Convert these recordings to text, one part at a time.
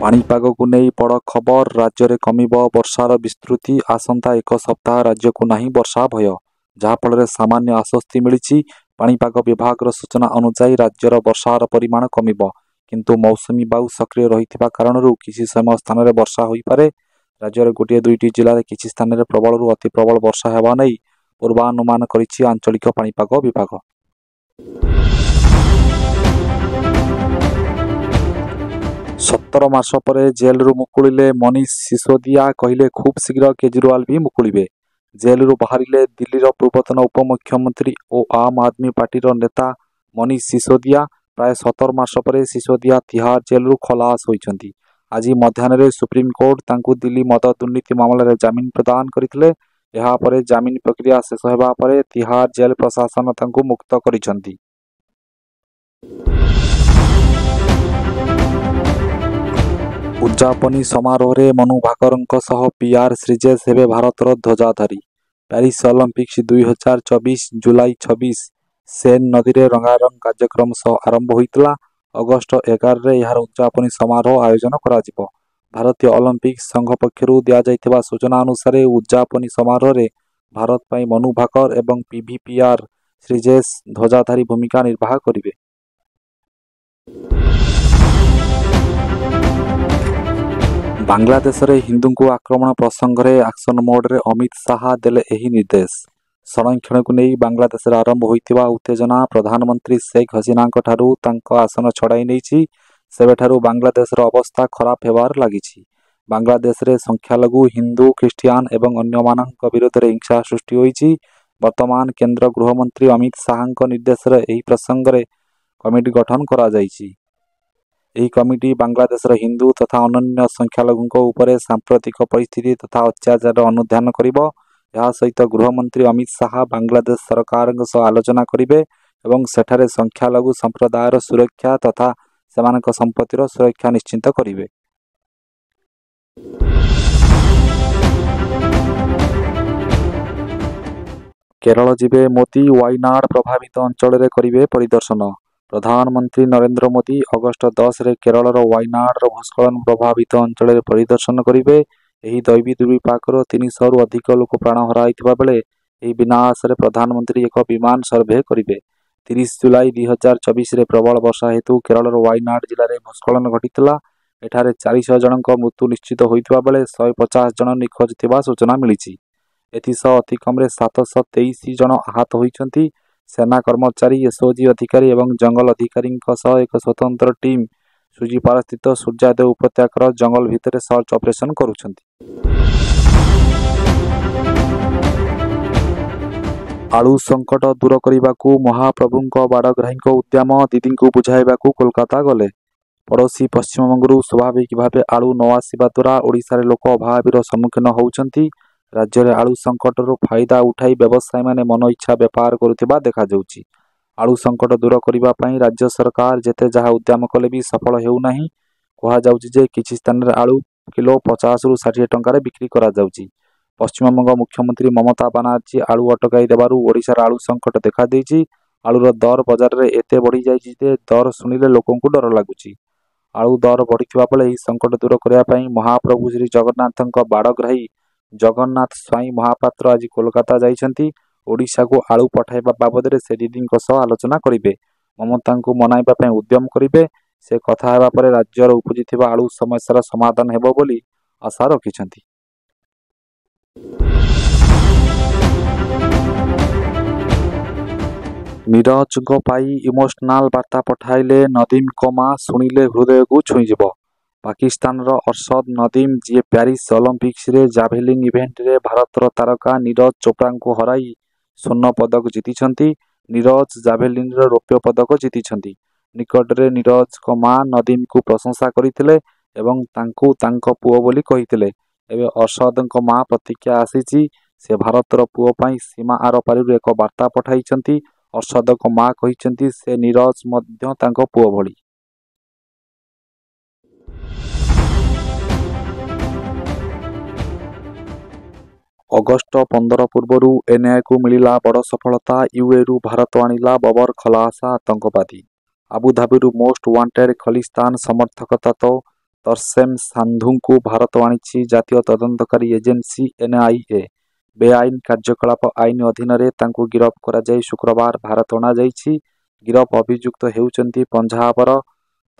पाणीपागକୁ ନେଇ ବଡ଼ ଖବର। ରାଜ୍ୟରେ କମିବ ବର୍ଷାର ବିସ୍ତୃତି। ଆସନ୍ତା ଏକ ସପ୍ତାହ ରାଜ୍ୟକୁ ନାହିଁ ବର୍ଷା ଭୟ, ଯାହାଫଳରେ ସାମାନ୍ୟ ଆଶ୍ୱସ୍ତି ମିଳିଛି। ପାଣିପାଗ ବିଭାଗର ସୂଚନା ଅନୁଯାୟୀ ରାଜ୍ୟର ବର୍ଷାର ପରିମାଣ କମିବ, କିନ୍ତୁ ମୌସୁମୀ ବାୟୁ ସକ୍ରିୟ ରହିଥିବା କାରଣରୁ କିଛି ସମୟ ସ୍ଥାନରେ ବର୍ଷା ହୋଇପାରେ। ରାଜ୍ୟର ଗୋଟିଏ ଦୁଇଟି ଜିଲ୍ଲାରେ କିଛି ସ୍ଥାନରେ ପ୍ରବଳରୁ ଅତି ପ୍ରବଳ ବର୍ଷା ହେବା ନେଇ ପୂର୍ବାନୁମାନ କରିଛି ଆଞ୍ଚଳିକ ପାଣିପାଗ ବିଭାଗ। 17 ମାସ ପରେ ଜେଲରୁ ମୁକୁଳିଲେ ମନୀଷ ସିସୋଦିଆ, କହିଲେ ଖୁବ୍ ଶୀଘ୍ର କେଜରିୱାଲ ବି ମୁକୁଳିବେ। ଜେଲରୁ ବାହାରିଲେ ଦିଲ୍ଲୀର ପୂର୍ବତନ ଉପମୁଖ୍ୟମନ୍ତ୍ରୀ ଓ ଆମ୍ ଆଦମୀ ପାର୍ଟିର ନେତା ମନୀଷ ସିସୋଦିଆ। ପ୍ରାୟ 17 ମାସ ପରେ ସିସୋଦିଆ ତିହାର ଜେଲରୁ ଖଲାସ ହୋଇଛନ୍ତି। ଆଜି ମଧ୍ୟାହ୍ନରେ ସୁପ୍ରିମକୋର୍ଟ ତାଙ୍କୁ ଦିଲ୍ଲୀ ମଦ ଦୁର୍ନୀତି ମାମଲାରେ ଜାମିନ ପ୍ରଦାନ କରିଥିଲେ। ଏହାପରେ ଜାମିନ ପ୍ରକ୍ରିୟା ଶେଷ ହେବା ପରେ ତିହାର ଜେଲ୍ ପ୍ରଶାସନ ତାଙ୍କୁ ମୁକ୍ତ କରିଛନ୍ତି। ଉଦ୍ଯାପନୀ ସମାରୋହରେ ମନୁ ଭାକରଙ୍କ ସହ ପିଆର୍ ଶ୍ରୀଜେଶ ହେବେ ଭାରତର ଧ୍ୱଜାଧାରୀ। ପ୍ୟାରିସ୍ ଅଲିମ୍ପିକ୍ସ 2024 ଜୁଲାଇ 26 ସେନ୍ ନଦୀରେ ରଙ୍ଗାରଙ୍ଗ କାର୍ଯ୍ୟକ୍ରମ ସହ ଆରମ୍ଭ ହୋଇଥିଲା। ଅଗଷ୍ଟ 11ରେ ଏହାର ଉଦ୍ଯାପନୀ ସମାରୋହ ଆୟୋଜନ କରାଯିବ। ଭାରତୀୟ ଅଲିମ୍ପିକ୍ସ ସଂଘ ପକ୍ଷରୁ ଦିଆଯାଇଥିବା ସୂଚନା ଅନୁସାରେ ଉଦ୍ଯାପନୀ ସମାରୋହରେ ଭାରତ ପାଇଁ ମନୁ ଭାକର ଏବଂ ପିଆର୍ ଶ୍ରୀଜେଶ ଧ୍ୱଜାଧାରୀ ଭୂମିକା ନିର୍ବାହ କରିବେ। ବାଂଲାଦେଶରେ ହିନ୍ଦୁଙ୍କୁ ଆକ୍ରମଣ ପ୍ରସଙ୍ଗରେ ଆକ୍ସନ ମୋଡରେ ଅମିତ ଶାହା ଦେଲେ ଏହି ନିର୍ଦ୍ଦେଶ। ସଂରକ୍ଷଣକୁ ନେଇ ବାଂଲାଦେଶରେ ଆରମ୍ଭ ହୋଇଥିବା ଉତ୍ତେଜନା ପ୍ରଧାନମନ୍ତ୍ରୀ ଶେଖ୍ ହସିନାଙ୍କ ଠାରୁ ତାଙ୍କ ଆସନ ଛଡ଼ାଇ ନେଇଛି। ସେବେଠାରୁ ବାଂଲାଦେଶର ଅବସ୍ଥା ଖରାପ ହେବାରେ ଲାଗିଛି। ବାଂଲାଦେଶରେ ସଂଖ୍ୟାଲଘୁ ହିନ୍ଦୁ, ଖ୍ରୀଷ୍ଟିଆନ ଏବଂ ଅନ୍ୟମାନଙ୍କ ବିରୋଧରେ ହିଂସା ସୃଷ୍ଟି ହୋଇଛି। ବର୍ତ୍ତମାନ କେନ୍ଦ୍ର ଗୃହମନ୍ତ୍ରୀ ଅମିତ ଶାହାଙ୍କ ନିର୍ଦ୍ଦେଶରେ ଏହି ପ୍ରସଙ୍ଗରେ କମିଟି ଗଠନ କରାଯାଇଛି। ଏହି କମିଟି ବାଂଲାଦେଶର ହିନ୍ଦୁ ତଥା ଅନନ୍ୟ ସଂଖ୍ୟାଲଘୁଙ୍କ ଉପରେ ସାମ୍ପ୍ରତିକ ପରିସ୍ଥିତି ତଥା ଅତ୍ୟାଚାରର ଅନୁଧ୍ୟାନ କରିବ। ଏହା ସହିତ ଗୃହମନ୍ତ୍ରୀ ଅମିତ ଶାହା ବାଂଲାଦେଶ ସରକାରଙ୍କ ସହ ଆଲୋଚନା କରିବେ ଏବଂ ସେଠାରେ ସଂଖ୍ୟାଲଘୁ ସମ୍ପ୍ରଦାୟର ସୁରକ୍ଷା ତଥା ସେମାନଙ୍କ ସମ୍ପତ୍ତିର ସୁରକ୍ଷା ନିଶ୍ଚିତ କରିବେ। କେରଳ ଯିବେ ମୋଦି, ୱାଇନାଡ୍ ପ୍ରଭାବିତ ଅଞ୍ଚଳରେ କରିବେ ପରିଦର୍ଶନ। ପ୍ରଧାନମନ୍ତ୍ରୀ ନରେନ୍ଦ୍ର ମୋଦି ଅଗଷ୍ଟ 10ରେ କେରଳର ୱାଇନାଡର ଭୂସ୍ଖଳନ ପ୍ରଭାବିତ ଅଞ୍ଚଳରେ ପରିଦର୍ଶନ କରିବେ। ଏହି ଦୈବୀ ଦୁର୍ବିପାକର 300ରୁ ଅଧିକ ଲୋକ ପ୍ରାଣ ହରାଇଥିବା ବେଳେ ଏହି ବିନାଶରେ ପ୍ରଧାନମନ୍ତ୍ରୀ ଏକ ବିମାନ ସର୍ଭେ କରିବେ। 30 ଜୁଲାଇ 2024ରେ ପ୍ରବଳ ବର୍ଷା ହେତୁ କେରଳର ୱାଇନାଡ୍ ଜିଲ୍ଲାରେ ଭୂସ୍ଖଳନ ଘଟିଥିଲା। ଏଠାରେ 400 ଜଣଙ୍କ ମୃତ୍ୟୁ ନିଶ୍ଚିତ ହୋଇଥିବା ବେଳେ 150 ଜଣ ନିଖୋଜ ଥିବା ସୂଚନା ମିଳିଛି। ଏଥିସହ ଅତିକମ୍ରେ 723 ଜଣ ଆହତ ହୋଇଛନ୍ତି। ସେନା କର୍ମଚାରୀ, ଏସ୍ଓଜି ଅଧିକାରୀ ଏବଂ ଜଙ୍ଗଲ ଅଧିକାରୀଙ୍କ ସହ ଏକ ସ୍ୱତନ୍ତ୍ର ଟିମ୍ ସୁଜିପାରାସ୍ଥିତ ସୂର୍ଯ୍ୟୋଦୟ ଉପତ୍ୟକାର ଜଙ୍ଗଲ ଭିତରେ ସର୍ଚ୍ଚ ଅପରେସନ କରୁଛନ୍ତି। ଆଳୁ ସଙ୍କଟ ଦୂର କରିବାକୁ ମହାପ୍ରଭୁଙ୍କ ବାଡ଼ଗ୍ରାହୀଙ୍କ ଉଦ୍ୟମ। ଦିଦିଙ୍କୁ ବୁଝାଇବାକୁ କୋଲକାତା ଗଲେ। ପଡ଼ୋଶୀ ପଶ୍ଚିମବଙ୍ଗରୁ ସ୍ୱାଭାବିକ ଭାବେ ଆଳୁ ନ ଆସିବା ଦ୍ୱାରା ଓଡ଼ିଶାରେ ଲୋକ ଅଭାବୀର ସମ୍ମୁଖୀନ ହେଉଛନ୍ତି। ରାଜ୍ୟରେ ଆଳୁ ସଙ୍କଟରୁ ଫାଇଦା ଉଠାଇ ବ୍ୟବସାୟୀମାନେ ମନଇଚ୍ଛା ବେପାର କରୁଥିବା ଦେଖାଯାଉଛି। ଆଳୁ ସଙ୍କଟ ଦୂର କରିବା ପାଇଁ ରାଜ୍ୟ ସରକାର ଯେତେ ଯାହା ଉଦ୍ୟମ କଲେ ବି ସଫଳ ହେଉନାହିଁ। କୁହାଯାଉଛି ଯେ କିଛି ସ୍ଥାନରେ ଆଳୁ କିଲୋ 50ରୁ 60 ଟଙ୍କାରେ ବିକ୍ରି କରାଯାଉଛି। ପଶ୍ଚିମବଙ୍ଗ ମୁଖ୍ୟମନ୍ତ୍ରୀ ମମତା ବାନାର୍ଜୀ ଆଳୁ ଅଟକାଇ ଦେବାରୁ ଓଡ଼ିଶାର ଆଳୁ ସଙ୍କଟ ଦେଖାଦେଇଛି। ଆଳୁର ଦର ବଜାରରେ ଏତେ ବଢ଼ିଯାଇଛି ଯେ ଦର ଶୁଣିଲେ ଲୋକଙ୍କୁ ଡର ଲାଗୁଛି। ଆଳୁ ଦର ବଢ଼ିଥିବା ବେଳେ ଏହି ସଙ୍କଟ ଦୂର କରିବା ପାଇଁ ମହାପ୍ରଭୁ ଶ୍ରୀ ଜଗନ୍ନାଥଙ୍କ ବାଡ଼ଗ୍ରାହୀ ଜଗନ୍ନାଥ ସ୍ୱାଇଁ ମହାପାତ୍ର ଆଜି କୋଲକାତା ଯାଇଛନ୍ତି। ଓଡ଼ିଶାକୁ ଆଳୁ ପଠାଇବା ବାବଦରେ ସେ ଦିଦିଙ୍କ ସହ ଆଲୋଚନା କରିବେ। ମମତାଙ୍କୁ ମନାଇବା ପାଇଁ ଉଦ୍ୟମ କରିବେ। ସେ କଥା ହେବା ପରେ ରାଜ୍ୟର ଉପୁଜିଥିବା ଆଳୁ ସମସ୍ୟାର ସମାଧାନ ହେବ ବୋଲି ଆଶା ରଖିଛନ୍ତି। ନୀରଜଙ୍କ ପାଇଁ ଇମୋସନାଲ ବାର୍ତ୍ତା ପଠାଇଲେ ନଦୀମଙ୍କ ମା, ଶୁଣିଲେ ହୃଦୟକୁ ଛୁଇଁଯିବ। ପାକିସ୍ତାନର ଅରଶଦ ନଦୀମ, ଯିଏ ପ୍ୟାରିସ୍ ଅଲିମ୍ପିକ୍ସରେ ଜାଭେଲିନ୍ ଇଭେଣ୍ଟରେ ଭାରତର ତାରକା ନୀରଜ ଚୋପ୍ରାଙ୍କୁ ହରାଇ ସ୍ୱର୍ଣ୍ଣ ପଦକ ଜିତିଛନ୍ତି। ନୀରଜ ଜାଭେଲିନ୍ରେ ରୌପ୍ୟ ପଦକ ଜିତିଛନ୍ତି। ନିକଟରେ ନୀରଜଙ୍କ ମା ନଦୀମଙ୍କୁ ପ୍ରଶଂସା କରିଥିଲେ ଏବଂ ତାଙ୍କୁ ତାଙ୍କ ପୁଅ ବୋଲି କହିଥିଲେ। ଏବେ ଅରଶଦଙ୍କ ମା ପ୍ରତିକ୍ରିୟା ଆସିଛି। ସେ ଭାରତର ପୁଅ ପାଇଁ ସୀମା ଆରପାରିରୁ ଏକ ବାର୍ତ୍ତା ପଠାଇଛନ୍ତି। ଅରଶଦଙ୍କ ମା କହିଛନ୍ତି ସେ ନୀରଜ ମଧ୍ୟ ତାଙ୍କ ପୁଅ ଭଳି। ଅଗଷ୍ଟ 15 ପୂର୍ବରୁ ଏନ୍ଆଇଏକୁ ମିଳିଲା ବଡ଼ ସଫଳତା। ୟୁଏରୁ ଭାରତ ଆଣିଲା ବବର ଖଲାସା ଆତଙ୍କବାଦୀ। ଆବୁଧାବିରୁ ମୋଷ୍ଟ ୱାଣ୍ଟେଡ୍ ଖଲିସ୍ତାନ ସମର୍ଥକ ତତ୍ତ୍ୱ ତରସେମ ସାନ୍ଧୁଙ୍କୁ ଭାରତ ଆଣିଛି ଜାତୀୟ ତଦନ୍ତକାରୀ ଏଜେନ୍ସି NIA। ବେଆଇନ କାର୍ଯ୍ୟକଳାପ ଆଇନ ଅଧୀନରେ ତାଙ୍କୁ ଗିରଫ କରାଯାଇ ଶୁକ୍ରବାର ଭାରତ ଅଣାଯାଇଛି। ଗିରଫ ଅଭିଯୁକ୍ତ ହେଉଛନ୍ତି ପଞ୍ଜାବର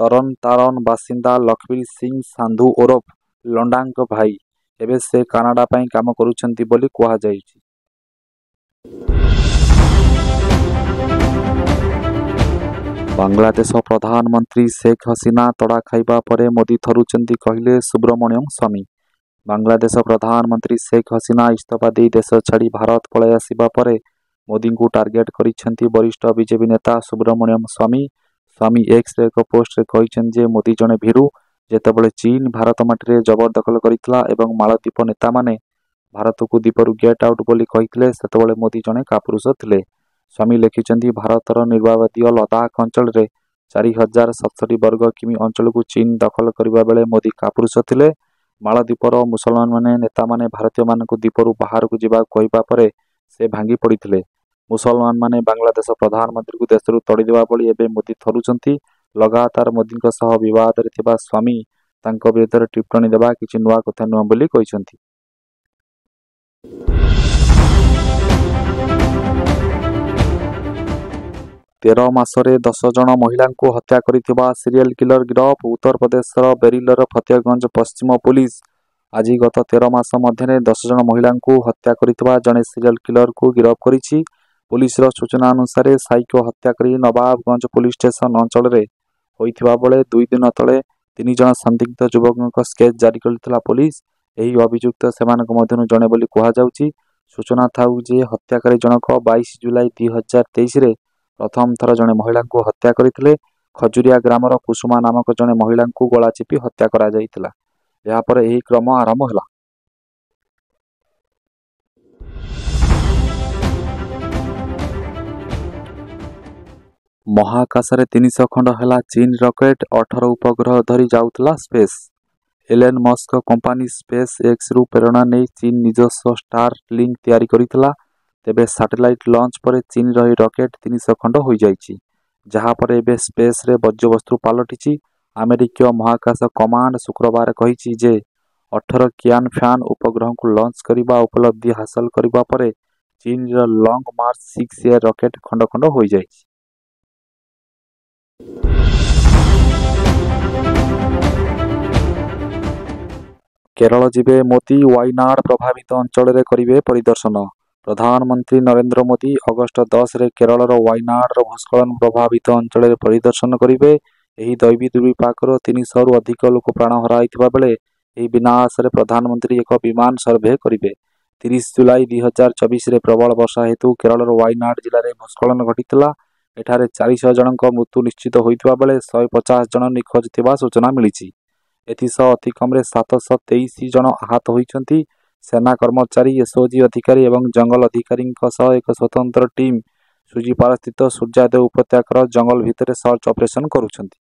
ତରନତାରନ ବାସିନ୍ଦା ଲଖବୀର ସିଂ ସାନ୍ଧୁ ଓରଫ ଲଣ୍ଡାଙ୍କ ଭାଇ। ଏବେ ସେ କାନାଡା ପାଇଁ କାମ କରୁଛନ୍ତି ବୋଲି କୁହାଯାଇଛି। ବାଂଲାଦେଶ ପ୍ରଧାନମନ୍ତ୍ରୀ ଶେଖ୍ ହସିନା ତଡ଼ା ଖାଇବା ପରେ ମୋଦି ଥରୁଛନ୍ତି କହିଲେ ସୁବ୍ରମଣ୍ୟମ ସ୍ୱାମୀ। ବାଂଲାଦେଶ ପ୍ରଧାନମନ୍ତ୍ରୀ ଶେଖ୍ ହସିନା ଇସ୍ତଫା ଦେଇ ଦେଶ ଛାଡ଼ି ଭାରତ ପଳାଇ ଆସିବା ପରେ ମୋଦିଙ୍କୁ ଟାର୍ଗେଟ କରିଛନ୍ତି ବରିଷ୍ଠ ବିଜେପି ନେତା ସୁବ୍ରମଣ୍ୟମ ସ୍ୱାମୀ। ସ୍ୱାମୀ ଏକ୍ସରେ ଏକ ପୋଷ୍ଟରେ କହିଛନ୍ତି ଯେ ମୋଦି ଜଣେ ଭୀରୁ। ଯେତେବେଳେ ଚୀନ ଭାରତ ମାଟିରେ ଜବରଦଖଲ କରିଥିଲା ଏବଂ ମାଳଦ୍ୱୀପ ନେତାମାନେ ଭାରତକୁ ଦ୍ୱୀପରୁ ଗେଟ୍ ଆଉଟ୍ ବୋଲି କହିଥିଲେ ସେତେବେଳେ ମୋଦି ଜଣେ କାପୁରୁଷ ଥିଲେ। ସ୍ୱାମୀ ଲେଖିଛନ୍ତି ଭାରତର ନିର୍ବାବାଦୀୟ ଲଦାଖ ଅଞ୍ଚଳରେ 4067 ବର୍ଗ କିମି ଅଞ୍ଚଳକୁ ଚୀନ ଦଖଲ କରିବା ବେଳେ ମୋଦି କାପୁରୁଷ ଥିଲେ। ମାଳଦ୍ୱୀପର ମୁସଲମାନ ନେତାମାନେ ଭାରତୀୟମାନଙ୍କୁ ଦ୍ୱୀପରୁ ବାହାରକୁ ଯିବାକୁ କହିବା ପରେ ସେ ଭାଙ୍ଗି ପଡ଼ିଥିଲେ। ମୁସଲମାନମାନେ ବାଂଲାଦେଶ ପ୍ରଧାନମନ୍ତ୍ରୀଙ୍କୁ ଦେଶରୁ ତଡ଼ିଦେବା ଭଳି ଏବେ ମୋଦି ଥରୁଛନ୍ତି। ଲଗାତାର ମୋଦିଙ୍କ ସହ ବିବାଦରେ ଥିବା ସ୍ୱାମୀ ତାଙ୍କ ବିରୁଦ୍ଧରେ ଟିପ୍ପଣୀ ଦେବା କିଛି ନୂଆ କଥା ନୁହେଁ ବୋଲି କହିଛନ୍ତି। 13 ମାସରେ 10 ଜଣ ମହିଳାଙ୍କୁ ହତ୍ୟା କରିଥିବା ସିରିଏଲ କିଲର ଗିରଫ। ଉତ୍ତରପ୍ରଦେଶର ବେରିଲର ଫତେଗଞ୍ଜ ପଶ୍ଚିମ ପୁଲିସ ଆଜି ଗତ 13 ମାସ ମଧ୍ୟରେ 10 ଜଣ ମହିଳାଙ୍କୁ ହତ୍ୟା କରିଥିବା ଜଣେ ସିରିଏଲ କିଲରକୁ ଗିରଫ କରିଛି। ପୁଲିସର ସୂଚନା ଅନୁସାରେ ସାଇକୋ ହତ୍ୟା କରି ନବାବଗଞ୍ଜ ପୁଲିସ ଷ୍ଟେସନ ଅଞ୍ଚଳରେ ହୋଇଥିବା ବେଳେ 2 ଦିନ ତଳେ 3 ଜଣ ସନ୍ଦିଗ୍ଧ ଯୁବକଙ୍କ ସ୍କେଚ୍ ଜାରି କରିଥିଲା ପୁଲିସ। ଏହି ଅଭିଯୁକ୍ତ ସେମାନଙ୍କ ମଧ୍ୟରୁ ଜଣେ ବୋଲି କୁହାଯାଉଛି। ସୂଚନା ଥାଉ ଯେ ହତ୍ୟାକାରୀ ଜଣକ 22 ଜୁଲାଇ 2023ରେ ପ୍ରଥମ ଥର ଜଣେ ମହିଳାଙ୍କୁ ହତ୍ୟା କରିଥିଲେ। ଖଜୁରିଆ ଗ୍ରାମର କୁସୁମା ନାମକ ଜଣେ ମହିଳାଙ୍କୁ ଗଳା ଚିପି ହତ୍ୟା କରାଯାଇଥିଲା। ଏହାପରେ ଏହି କ୍ରମ ଆରମ୍ଭ ହେଲା। ମହାକାଶରେ 300 ଖଣ୍ଡ ହେଲା ଚୀନ ରକେଟ୍। 18 ଉପଗ୍ରହ ଧରି ଯାଉଥିଲା space. Elon Musk company space ଏକ୍ସରୁ ପ୍ରେରଣା ନେଇ ଚୀନ ନିଜସ୍ୱ ଷ୍ଟାର ଲିଙ୍କ ତିଆରି କରିଥିଲା। ତେବେ ସାଟେଲାଇଟ୍ ଲଞ୍ଚ ପରେ ଚୀନର ଏହି ରକେଟ୍ 300 ଖଣ୍ଡ ହୋଇଯାଇଛି, ଯାହାପରେ ଏବେ ସ୍ପେସ୍ରେ ବର୍ଜ୍ୟବସ୍ତୁ ପାଲଟିଛି। ଆମେରିକୀୟ ମହାକାଶ କମାଣ୍ଡ ଶୁକ୍ରବାର କହିଛି ଯେ 18 କିଆନଫ୍ୟାନ୍ ଉପଗ୍ରହକୁ ଲଞ୍ଚ କରିବା ଉପଲବ୍ଧି ହାସଲ କରିବା ପରେ ଚୀନର ଲଙ୍ଗ ମାର୍ଚ୍ଚ 6A ରକେଟ୍ ଖଣ୍ଡ ଖଣ୍ଡ ହୋଇଯାଇଛି। କେରଳ ଯିବେ ମୋଦି, ୱାଇନାଡ୍ ପ୍ରଭାବିତ ଅଞ୍ଚଳରେ କରିବେ ପରିଦର୍ଶନ। ପ୍ରଧାନମନ୍ତ୍ରୀ ନରେନ୍ଦ୍ର ମୋଦି ଅଗଷ୍ଟ 10ରେ କେରଳର ୱାଇନାଡର ଭୂସ୍ଖଳନ ପ୍ରଭାବିତ ଅଞ୍ଚଳରେ ପରିଦର୍ଶନ କରିବେ। ଏହି ଦୈବୀ ଦୁର୍ବିପାକର 300ରୁ ଅଧିକ ଲୋକ ପ୍ରାଣ ହରାଇଥିବା ବେଳେ ଏହି ବିନାଶରେ ପ୍ରଧାନମନ୍ତ୍ରୀ ଏକ ବିମାନ ସର୍ଭେ କରିବେ। 30 ଜୁଲାଇ 2024ରେ ପ୍ରବଳ ବର୍ଷା ହେତୁ କେରଳର ୱାଇନାଡ୍ ଜିଲ୍ଲାରେ ଭୂସ୍ଖଳନ ଘଟିଥିଲା। ଏଠାରେ 400 ଜଣଙ୍କ ମୃତ୍ୟୁ ନିଶ୍ଚିତ ହୋଇଥିବା ବେଳେ 150 ଜଣ ନିଖୋଜ ଥିବା ସୂଚନା ମିଳିଛି। ଏଥିସହ ଅତିକମ୍ରେ 723 ଜଣ ଆହତ ହୋଇଛନ୍ତି। ସେନା କର୍ମଚାରୀ, SOG ଅଧିକାରୀ ଏବଂ ଜଙ୍ଗଲ ଅଧିକାରୀଙ୍କ ସହ ଏକ ସ୍ୱତନ୍ତ୍ର ଟିମ୍ ସୁଜିପାରସ୍ଥିତ ସୂର୍ଯ୍ୟୋଦୟ ଉପତ୍ୟକାର ଜଙ୍ଗଲ ଭିତରେ ସର୍ଚ୍ଚ ଅପରେସନ କରୁଛନ୍ତି।